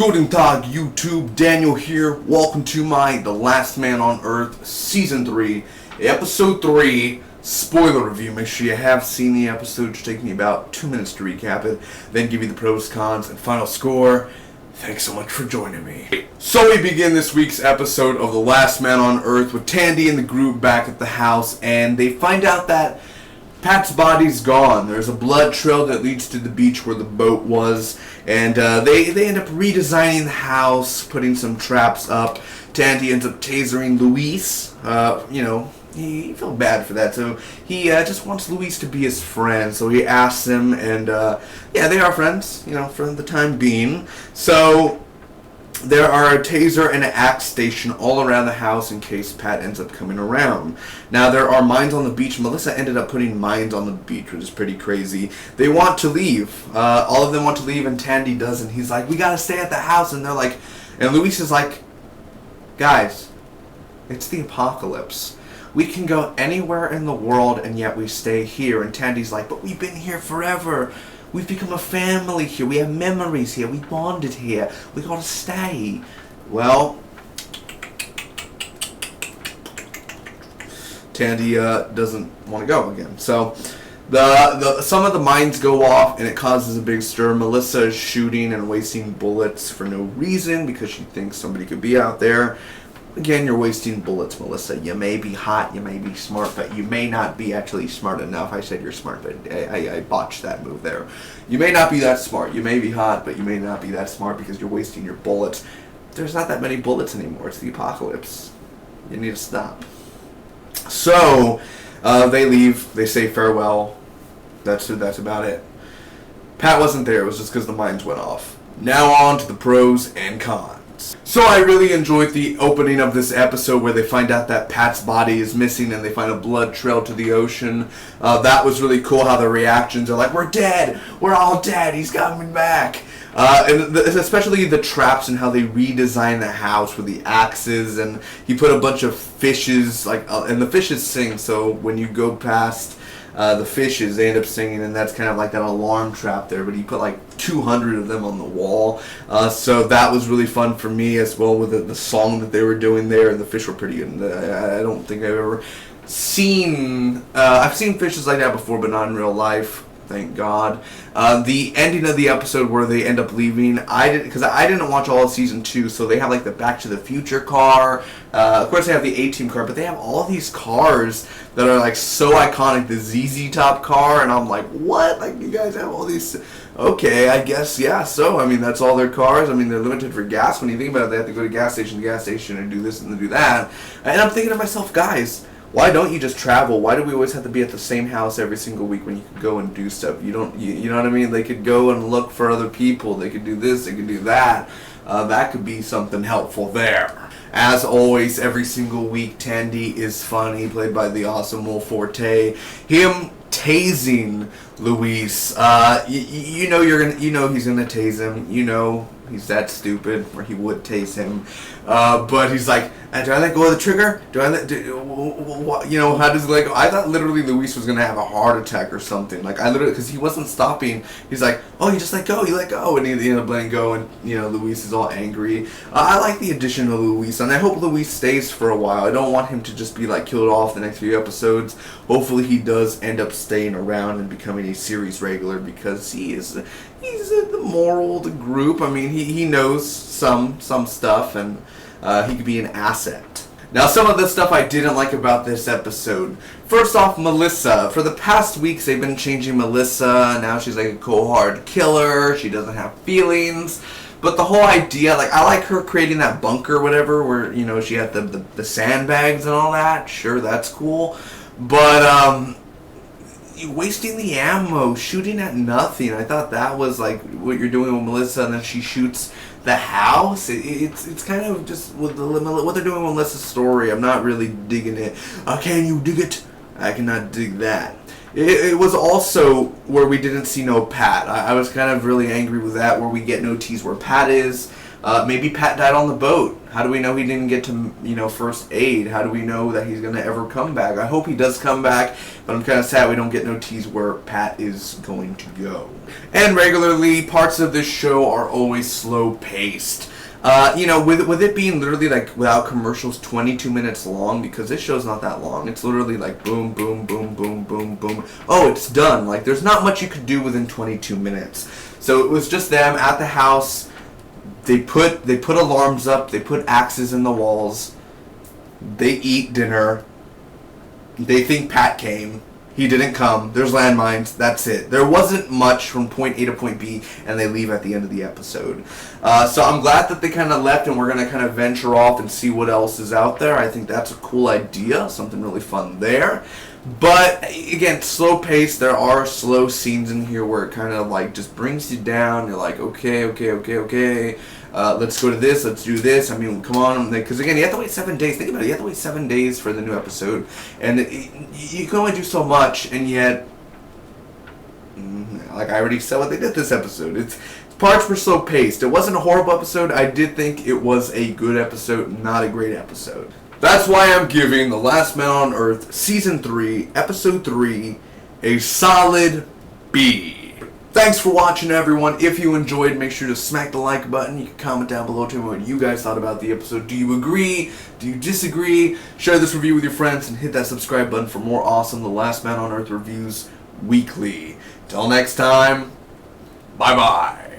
Guten Tag, YouTube. Daniel here. Welcome to my The Last Man on Earth Season 3, Episode 3 spoiler review. Make sure you have seen the episode. It should take me about 2 minutes to recap it, then give you the pros, cons, and final score. Thanks so much for joining me. So we begin this week's episode of The Last Man on Earth with Tandy and the group back at the house, and they find out that Pat's body's gone. There's a blood trail that leads to the beach where the boat was, and they end up redesigning the house, putting some traps up. Tandy ends up tasering Luis. He felt bad for that, so he just wants Luis to be his friend. So he asks him, and they are friends, for the time being. So there are a taser and an axe station all around the house in case Pat ends up coming around. Now, there are mines on the beach. Melissa ended up putting mines on the beach, which is pretty crazy. They want to leave. All of them want to leave, and Tandy doesn't. He's like, we gotta stay at the house. And they're like, and Luis is like, guys, it's the apocalypse. We can go anywhere in the world, and yet we stay here. And Tandy's like, but we've been here forever. We've become a family here. We have memories here. We bonded here. We gotta stay. Well, Tandy doesn't want to go again. So some of the mines go off, and it causes a big stir. Melissa is shooting and wasting bullets for no reason because she thinks somebody could be out there. Again, you're wasting bullets, Melissa. You may be hot, you may be smart, but you may not be actually smart enough. I said you're smart, but I botched that move there. You may not be that smart. You may be hot, but you may not be that smart because you're wasting your bullets. There's not that many bullets anymore. It's the apocalypse. You need to stop. So, they leave. They say farewell. That's about it. Pat wasn't there. It was just because the mines went off. Now on to the pros and cons. So I really enjoyed the opening of this episode where they find out that Pat's body is missing and they find a blood trail to the ocean. That was really cool how the reactions are like, we're dead, we're all dead, he's coming back. And especially the traps and how they redesigned the house with the axes, and he put a bunch of fishes, and the fishes sing, so when you go past the fishes, they end up singing, and that's kind of like that alarm trap there, but he put like 200 of them on the wall, so that was really fun for me as well with the song that they were doing there, and the fish were pretty good. I don't think I've ever seen, I've seen fishes like that before, but not in real life. Thank God. The ending of the episode where they end up leaving, because I didn't watch all of season 2, so they have like the Back to the Future car. Of course, they have the A-Team car, but they have all these cars that are like so iconic. The ZZ Top car, and I'm like, what? Like, you guys have all these? Okay, I guess, yeah. So, I mean, that's all their cars. I mean, they're limited for gas. When you think about it, they have to go to gas station, and do this and do that. And I'm thinking to myself, guys, why don't you just travel? Why do we always have to be at the same house every single week when you could go and do stuff? You know what I mean? They could go and look for other people. They could do this. They could do that. That could be something helpful there. As always, every single week, Tandy is funny, played by the awesome Will Forte. Him tasing Luis. He's gonna tase him. He's that stupid, or he would tase him. But he's like, do I let go of the trigger? How does it let go? I thought literally Luis was going to have a heart attack or something. Because he wasn't stopping. He's like, oh, you just let go, you let go. And he ended up letting go, and, Luis is all angry. I like the addition of Luis, and I hope Luis stays for a while. I don't want him to just be, killed off the next few episodes. Hopefully he does end up staying around and becoming a series regular, because he's the moral of the group. I mean, he knows some stuff, and he could be an asset. Now, some of the stuff I didn't like about this episode. First off, Melissa. For the past weeks, they've been changing Melissa. Now she's like a cold-hard killer. She doesn't have feelings. But the whole idea, I like her creating that bunker or whatever, where, she had the sandbags and all that. Sure, that's cool. But, wasting the ammo, shooting at nothing. I thought that was what you're doing with Melissa, and then she shoots the house. It's kind of just with what they're doing with Melissa's story. I'm not really digging it. Can you dig it? I cannot dig that. It was also where we didn't see no Pat. I was kind of really angry with that, where we get no tease where Pat is. Maybe Pat died on the boat. How do we know he didn't get to, first aid? How do we know that he's going to ever come back? I hope he does come back, but I'm kind of sad we don't get no tease where Pat is going to go. And regularly, parts of this show are always slow-paced. With it being literally, like, without commercials, 22 minutes long, because this show's not that long. It's literally like boom, boom, boom, boom, boom, boom. Oh, it's done. Like, there's not much you could do within 22 minutes. So it was just them at the house. They put alarms up. They put axes in the walls. They eat dinner. They think Pat came. He didn't come. There's landmines. That's it. There wasn't much from point A to point B, and they leave at the end of the episode. So I'm glad that they kind of left, and we're going to kind of venture off and see what else is out there. I think that's a cool idea. Something really fun there. But, again, slow pace. There are slow scenes in here where it kind of, like, just brings you down. You're like, okay. Let's go to this. Let's do this. I mean, come on. Because, again, you have to wait 7 days. Think about it. You have to wait 7 days for the new episode. And you can only do so much. And yet, like I already said what they did this episode. Parts were slow paced. It wasn't a horrible episode. I did think it was a good episode, not a great episode. That's why I'm giving The Last Man on Earth Season 3, Episode 3, a solid B. Thanks for watching, everyone. If you enjoyed, make sure to smack the like button. You can comment down below, tell me what you guys thought about the episode. Do you agree? Do you disagree? Share this review with your friends and hit that subscribe button for more awesome The Last Man on Earth reviews weekly. Till next time, bye-bye.